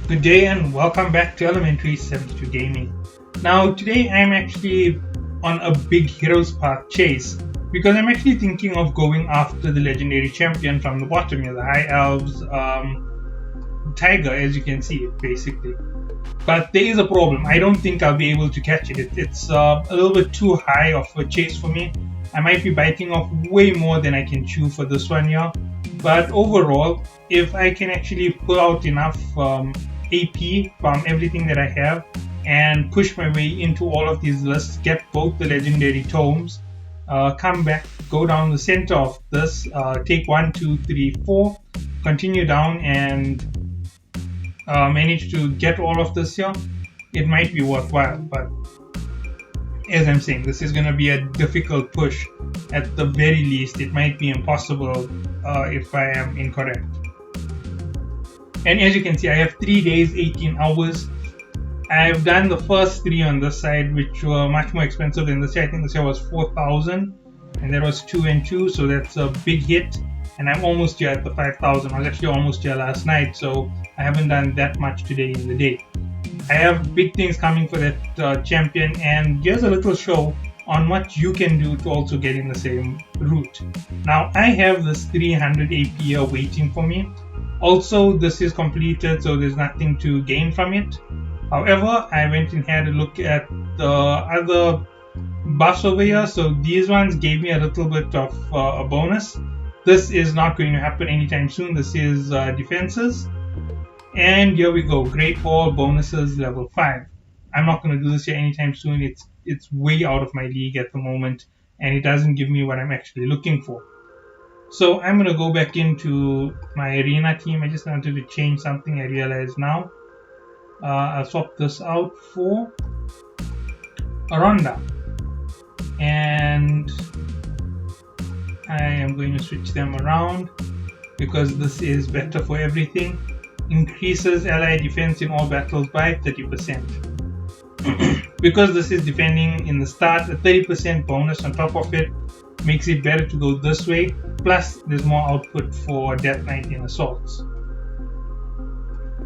Good day and welcome back to Elementary 72 Gaming. Now today I'm actually on a big Heroes Path chase because I'm actually thinking of going after the legendary champion from the bottom here, the High Elves Tiger, as you can see basically. But there is a problem. I don't think I'll be able to catch it. It's a little bit too high of a chase for me. I might be biting off way more than I can chew for this one here. But overall, if I can actually pull out enough AP from everything that I have and push my way into all of these lists, get both the legendary tomes, come back, go down the center of this, take 1, 2, 3, 4, continue down and manage to get all of this here, it might be worthwhile. But as I'm saying, this is going to be a difficult push. At the very least, it might be impossible if I am incorrect. And as you can see, I have 3 days, 18 hours. I've done the first 3 on this side, which were much more expensive than this side. I think this here was 4,000, and that was 2 and 2, so that's a big hit. And I'm almost here at the 5,000. I was actually almost here last night, so I haven't done that much today in the day. I have big things coming for that champion, and here's a little show on what you can do to also get in the same route. Now, I have this 300 AP here waiting for me. Also, this is completed, so there's nothing to gain from it. However, I went and had a look at the other buffs over here. So these ones gave me a little bit of a bonus. This is not going to happen anytime soon. This is defenses. And here we go, Great Ball bonuses level 5. I'm not going to do this here anytime soon. It's way out of my league at the moment, and it doesn't give me what I'm actually looking for. So I'm going to go back into my arena team. I just wanted to change something, I realize now. I'll swap this out for a Ronda. And I am going to switch them around because this is better for everything. Increases ally defense in all battles by 30%. Because this is defending in the start, a 30% bonus on top of it makes it better to go this way. Plus, there's more output for Death Knight in assaults.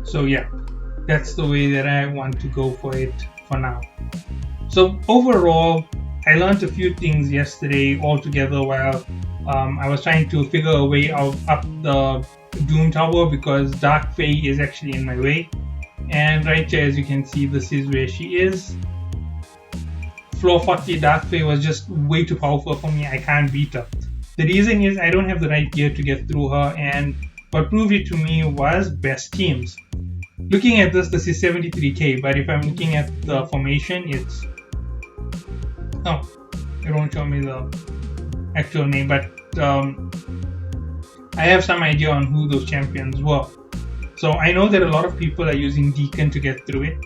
So yeah, that's the way that I want to go for it for now. So overall, I learned a few things yesterday altogether while I was trying to figure a way out up the Doom Tower because Dark Fae is actually in my way. And right here, as you can see, this is where she is. Floor 40 Dark Fae was just way too powerful for me. I can't beat her. The reason is I don't have the right gear to get through her, and what proved it to me was best teams. Looking at this is 73k, but if I'm looking at the formation, it's... Oh, it won't show me the actual name, but I have some idea on who those champions were. So I know that a lot of people are using Deacon to get through it.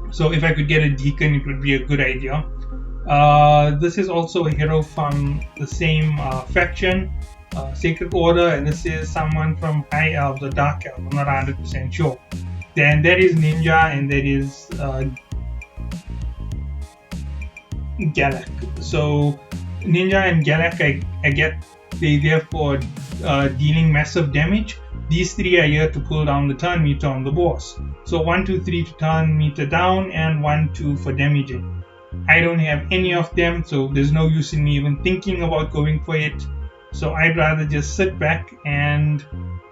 So if I could get a Deacon, it would be a good idea. This is also a hero from the same faction, Sacred Order, and this is someone from High Elves or Dark Elves. I'm not 100% sure. Then there is Ninja, and there is Galak. So Ninja and Galak, I get they therefore dealing massive damage. These 3 are here to pull down the turn meter on the boss. So 1, 2, 3 to turn meter down, and 1, 2 for damaging. I don't have any of them, so there's no use in me even thinking about going for it. So I'd rather just sit back and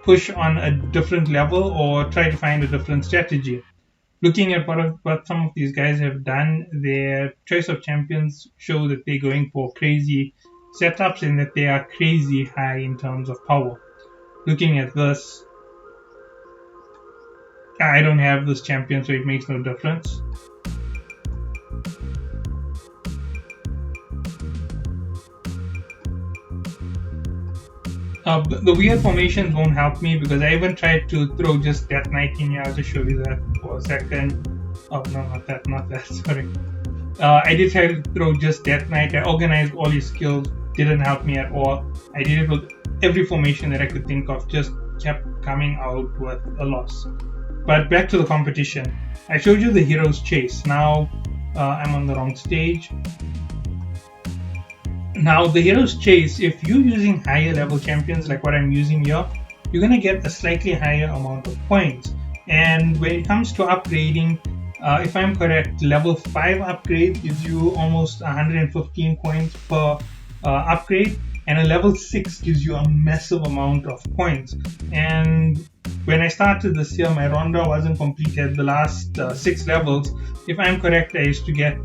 push on a different level or try to find a different strategy. Looking at what some of these guys have done, their choice of champions show that they're going for crazy setups and that they are crazy high in terms of power. Looking at this, I don't have this champion, so it makes no difference. The weird formations won't help me because I even tried to throw just Death Knight in here. I'll just show you that for a second. Oh no, not that, sorry. I did try to throw just Death Knight. I organized all his skills, didn't help me at all. I did it with every formation that I could think of, just kept coming out with a loss. But back to the competition. I showed you the Heroes Chase. Now I'm on the wrong stage. Now the Heroes Chase, if you're using higher level champions like what I'm using here, you're going to get a slightly higher amount of points. And when it comes to upgrading, if I'm correct, level 5 upgrade gives you almost 115 points per upgrade, and a level 6 gives you a massive amount of points. And when I started this year, my Ronda wasn't completed the last 6 levels. If I'm correct, I used to get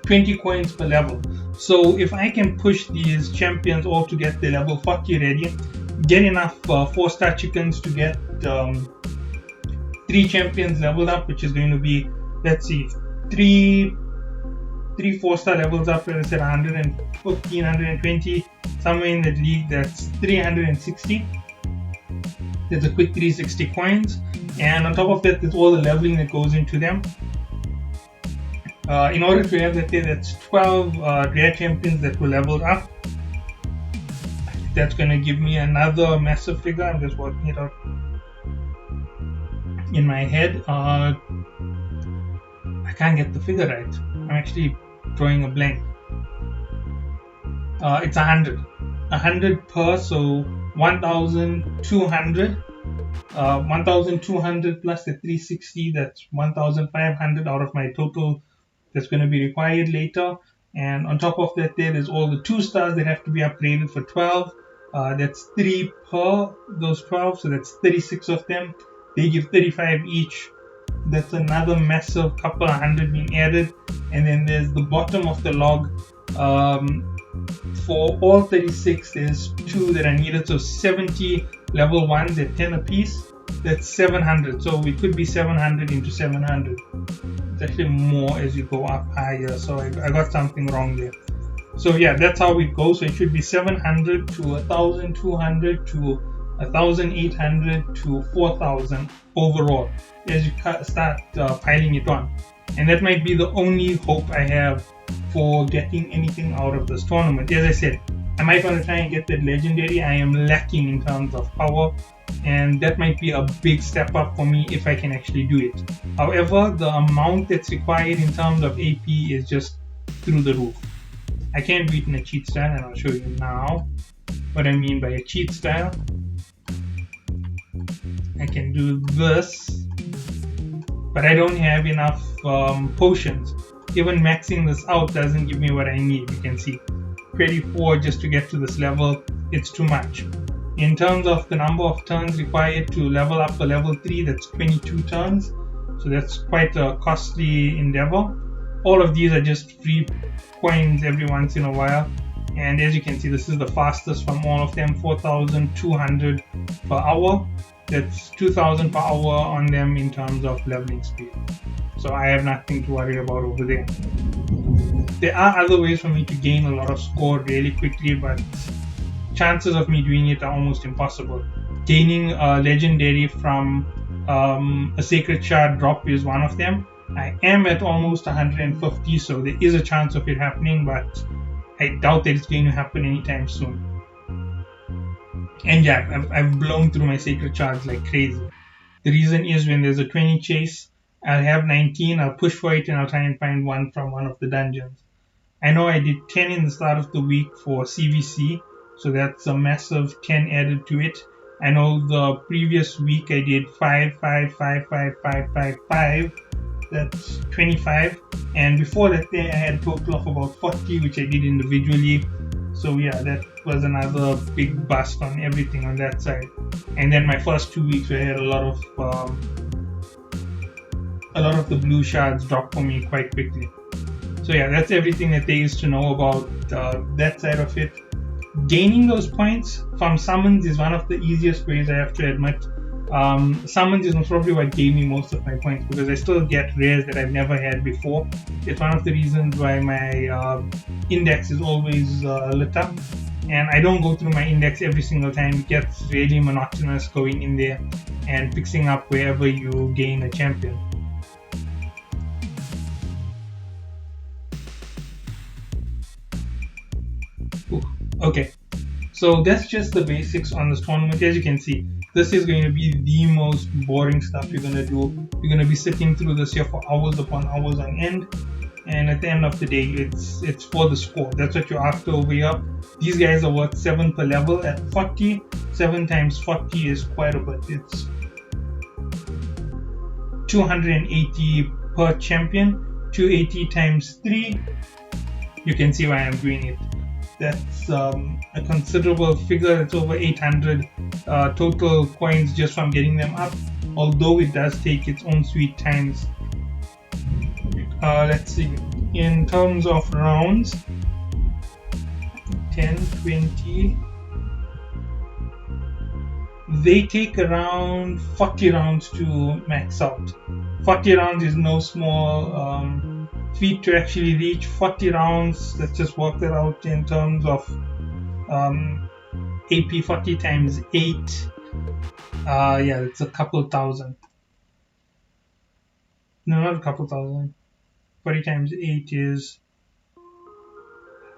20 coins per level. So if I can push these champions all to get the level 40 ready, get enough 4-star chickens to get 3 champions leveled up, which is going to be, let's see, 3 4-star levels up, as I said, 115, 120, somewhere in the league, that's 360. There's a quick 360 coins, and on top of that, there's all the leveling that goes into them. In order to have that, that's 12 rare champions that were leveled up. That's going to give me another massive figure. I'm just working it out in my head. I can't get the figure right. I'm actually drawing a blank. It's 100. 100 per, so 1,200. 1,200 plus the 360, that's 1,500 out of my total that's going to be required later. And on top of that, there is all the 2-stars that have to be upgraded for 12. That's 3 per those 12, so that's 36 of them. They give 35 each. That's another massive couple 100 being added. And then there's the bottom of the log. For all 36, there's 2 that are needed, so 70 level 1s at 10 apiece. That's 700, so it could be 700 into 700. It's actually more as you go up higher, so I got something wrong there. So yeah, that's how it goes. So it should be 700 to 1,200 to 1,800 to 4,000 overall as you start piling it on. And that might be the only hope I have for getting anything out of this tournament. As I said, I might want to try and get that legendary. I am lacking in terms of power, and that might be a big step up for me if I can actually do it. However, the amount that's required in terms of AP is just through the roof. I can do it in a cheat style, and I'll show you now what I mean by a cheat style. I can do this, but I don't have enough potions. Even maxing this out doesn't give me what I need. You can see 24 just to get to this level, it's too much. In terms of the number of turns required to level up a level 3, that's 22 turns, so that's quite a costly endeavor. All of these are just free coins every once in a while, and as you can see, this is the fastest from all of them, 4,200 per hour. That's 2,000 per hour on them in terms of leveling speed. So I have nothing to worry about over there. There are other ways for me to gain a lot of score really quickly, but chances of me doing it are almost impossible. Gaining a legendary from a sacred shard drop is one of them. I am at almost 150, so there is a chance of it happening, but I doubt that it's going to happen anytime soon. And yeah, I've blown through my sacred shards like crazy. The reason is when there's a 20 chase, I'll have 19, I'll push for it, and I'll try and find one from one of the dungeons. I know I did 10 in the start of the week for CVC, so that's a massive 10 added to it. I know the previous week I did 5, 5, 5, 5, 5, 5, 5. That's 25. And before that day I had a total of about 40, which I did individually. So yeah, that was another big bust on everything on that side. And then my first 2 weeks where I had a lot of the blue shards drop for me quite quickly. So yeah, that's everything that there is to know about that side of it. Gaining those points from summons is one of the easiest ways, I have to admit. Summons is probably what gave me most of my points, because I still get rares that I've never had before. It's one of the reasons why my index is always lit up, and I don't go through my index every single time. It gets really monotonous going in there and fixing up wherever you gain a champion. Okay, so that's just the basics on this tournament. As you can see, this is going to be the most boring stuff you're going to do. You're going to be sitting through this here for hours upon hours on end, and at the end of the day, it's for the score. That's what you're after over here. These guys are worth 7 per level at 40. 7 times 40 is quite a bit. It's 280 per champion. 280 times 3. You can see why I'm doing it. That's a considerable figure. It's over 800 total coins just from getting them up, although it does take its own sweet times. Let's see, in terms of rounds, 10, 20, they take around 40 rounds to max out. 40 rounds is no small feat to actually reach. 40 rounds, let's just work that out in terms of AP. 40 times 8, yeah, it's a couple thousand. No, not a couple thousand. 40 times 8 is,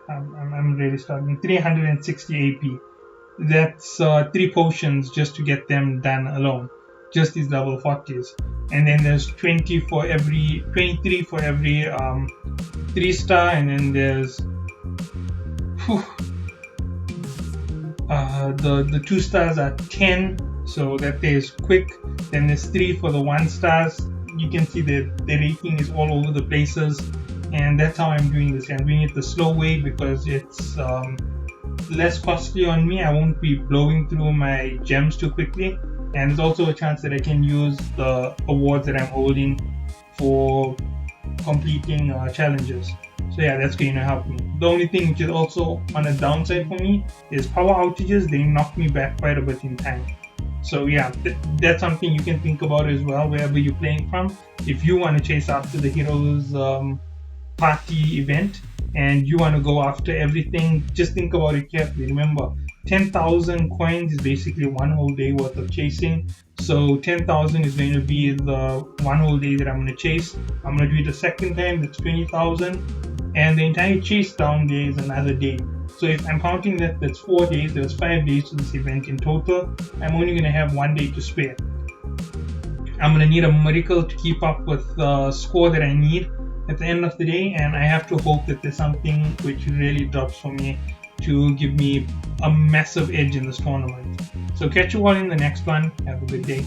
I'm really starting, 360 AP. That's 3 potions just to get them done alone, just these level 40s. And then there's 23 for every 3-star, and then there's the 2 stars are 10, so that there's quick. Then there's 3 for the 1 stars. You can see that the rating is all over the places, and that's how I'm doing this. I'm doing it the slow way because it's less costly on me. I won't be blowing through my gems too quickly, and there's also a chance that I can use the awards that I'm holding for completing challenges. So yeah, that's going to help me. The only thing which is also on a downside for me is power outages. They knock me back quite a bit in time. So yeah, that's something you can think about as well, wherever you're playing from. If you want to chase after the Heroes Party event and you want to go after everything, just think about it carefully. Remember, 10,000 coins is basically 1 whole day worth of chasing. So 10,000 is going to be the 1 whole day that I'm going to chase. I'm going to do it a second time, that's 20,000. And the entire chase down day is another day. So if I'm counting that, that's 4 days. There's 5 days to this event in total. I'm only going to have 1 day to spare. I'm going to need a miracle to keep up with the score that I need at the end of the day, and I have to hope that there's something which really drops for me to give me a massive edge in this tournament. So catch you all in the next one. Have a good day.